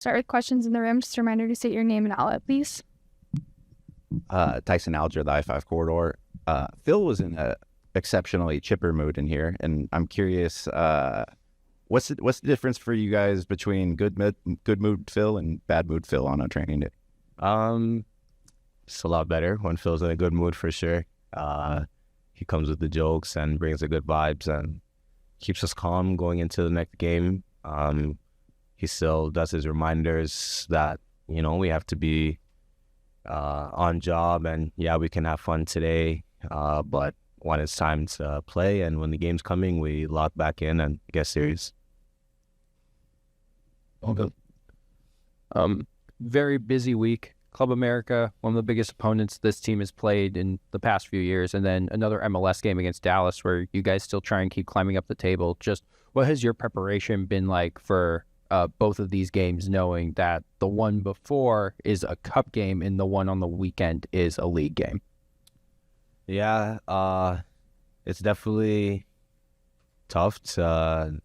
Start with questions in the room. Just a reminder to state your name and outlet, please. Tyson Alger, the I-5 corridor. Phil was in a exceptionally chipper mood in here, and I'm curious, what's the difference for you guys between good mood Phil and bad mood Phil on a training day? It's a lot better when Phil's in a good mood for sure. He comes with the jokes and brings the good vibes and keeps us calm going into the next game. He still does his reminders that, we have to be on job, and yeah, we can have fun today, but when it's time to play and when the game's coming, we lock back in and get serious. All good. Very busy week. Club America, one of the biggest opponents this team has played in the past few years, and then another MLS game against Dallas where you guys still try and keep climbing up the table. Just what has your preparation been like for both of these games, knowing that the one before is a cup game and the one on the weekend is a league game? Yeah, it's definitely tough to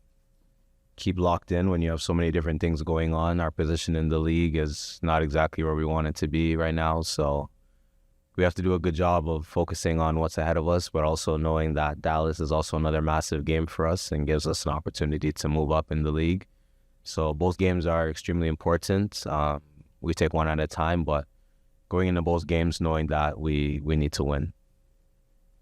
keep locked in when you have so many different things going on. Our position in the league is not exactly where we want it to be right now, so we have to do a good job of focusing on what's ahead of us, but also knowing that Dallas is also another massive game for us and gives us an opportunity to move up in the league. So both games are extremely important. We take one at a time, but going into both games knowing that we need to win.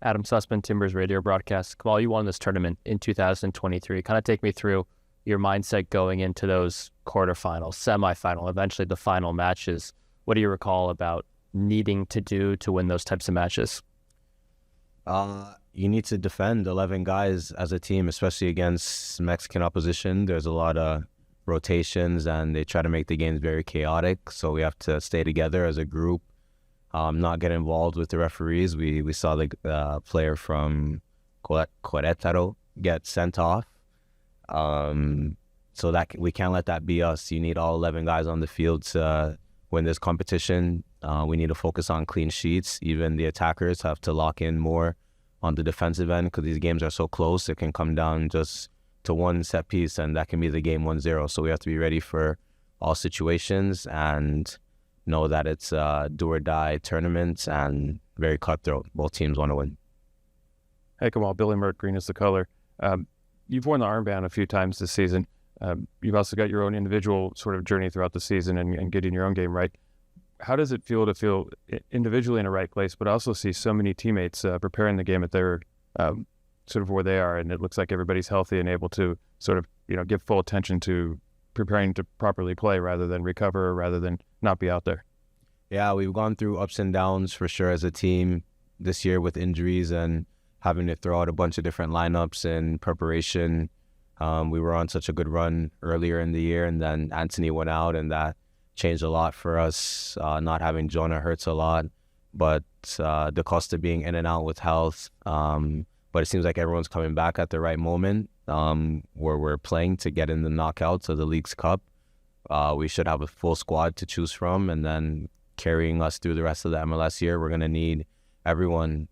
Adam Sussman, Timbers radio broadcast. Kamal, you won this tournament in 2023. Kind of take me through your mindset going into those quarterfinals, semifinal, eventually the final matches. What do you recall about needing to do to win those types of matches? You need to defend 11 guys as a team, especially against Mexican opposition. There's a lot of rotations and they try to make the games very chaotic. So we have to stay together as a group, not get involved with the referees. We saw the player from Querétaro get sent off. So that we can't let that be us. You need all 11 guys on the field to win this competition. We need to focus on clean sheets. Even the attackers have to lock in more on the defensive end because these games are so close. It can come down just to one set piece and that can be the game 1-0. So we have to be ready for all situations and know that it's a do or die tournament and very cutthroat. Both teams want to win. Hey, Kamal, Billy Mert, green is the color. You've worn the armband a few times this season. You've also got your own individual sort of journey throughout the season and getting your own game right. How does it feel to feel individually in a right place, but also see so many teammates preparing the game at their sort of where they are, and it looks like everybody's healthy and able to sort of, give full attention to preparing to properly play rather than recover, rather than not be out there? Yeah, we've gone through ups and downs for sure as a team this year with injuries and having to throw out a bunch of different lineups in preparation. We were on such a good run earlier in the year, and then Anthony went out, and that changed a lot for us. Not having Jonah hurts a lot, but the cost of being in and out with health. But it seems like everyone's coming back at the right moment where we're playing to get in the knockouts of the League's Cup. We should have a full squad to choose from, and then carrying us through the rest of the MLS year, we're going to need everyone.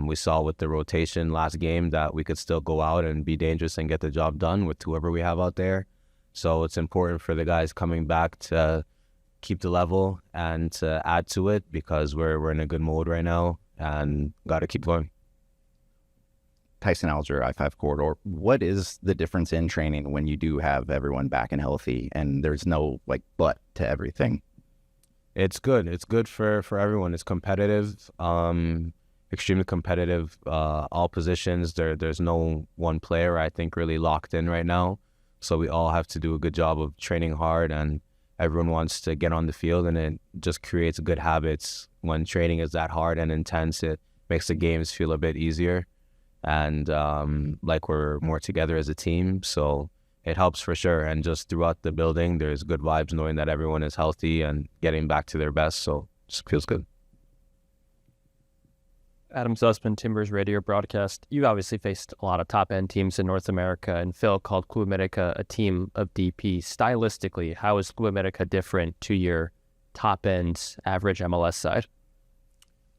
We saw with the rotation last game that we could still go out and be dangerous and get the job done with whoever we have out there. So it's important for the guys coming back to keep the level and to add to it because we're in a good mode right now and got to keep going. Tyson Alger, I-5 corridor. What is the difference in training when you do have everyone back and healthy and there's no but to everything? It's good. It's good for everyone. It's competitive, extremely competitive. All positions. There's no one player I think really locked in right now. So we all have to do a good job of training hard, and everyone wants to get on the field, and it just creates good habits. When training is that hard and intense, it makes the games feel a bit easier, and like we're more together as a team. So it helps for sure. And just throughout the building, there's good vibes knowing that everyone is healthy and getting back to their best. So it just feels good. Adam Sussman, Timbers radio broadcast. You've obviously faced a lot of top-end teams in North America, and Phil called Club América a team of DP. Stylistically, how is Club América different to your top-end average MLS side?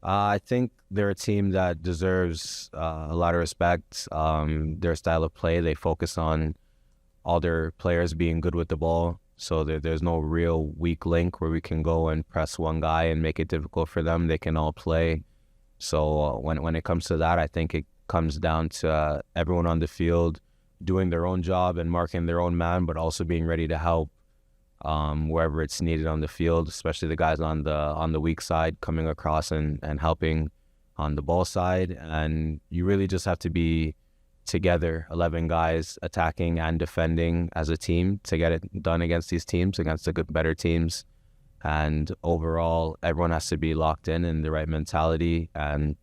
I think they're a team that deserves a lot of respect. Their style of play, they focus on all their players being good with the ball. So there's no real weak link where we can go and press one guy and make it difficult for them. They can all play. So when it comes to that, I think it comes down to everyone on the field doing their own job and marking their own man, but also being ready to help wherever it's needed on the field, especially the guys on the weak side coming across and helping on the ball side. And you really just have to be together, 11 guys attacking and defending as a team to get it done against these teams, against the better teams. And overall, everyone has to be locked in the right mentality and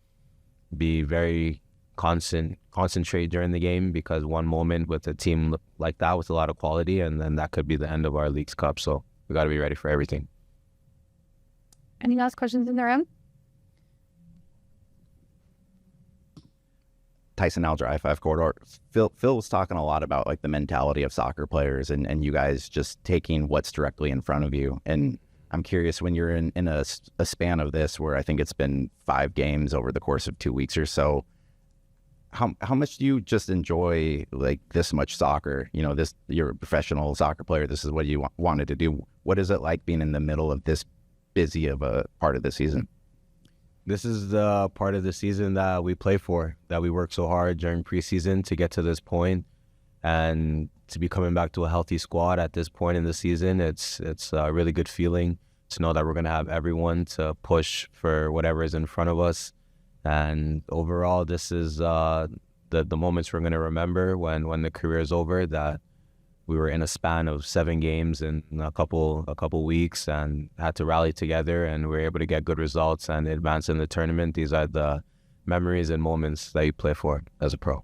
be very concentrate during the game, because one moment with a team like that with a lot of quality, and then that could be the end of our Leagues Cup. So we got to be ready for everything. Any last questions in the room? Tyson Alger, I-5 Corridor. Phil was talking a lot about like the mentality of soccer players and you guys just taking what's directly in front of you. And I'm curious, when you're in a span of this, where I think it's been 5 games over the course of 2 weeks or so, how much do you just enjoy like this much soccer? You know, you're a professional soccer player. This is what you wanted to do. What is it like being in the middle of this busy of a part of the season? This is the part of the season that we play for, that we work so hard during preseason to get to this point, and to be coming back to a healthy squad at this point in the season. It's a really good feeling to know that we're going to have everyone to push for whatever is in front of us. And overall, this is the moments we're going to remember when the career is over, that we were in a span of 7 games in a couple weeks and had to rally together, and we were able to get good results and advance in the tournament. These are the memories and moments that you play for as a pro.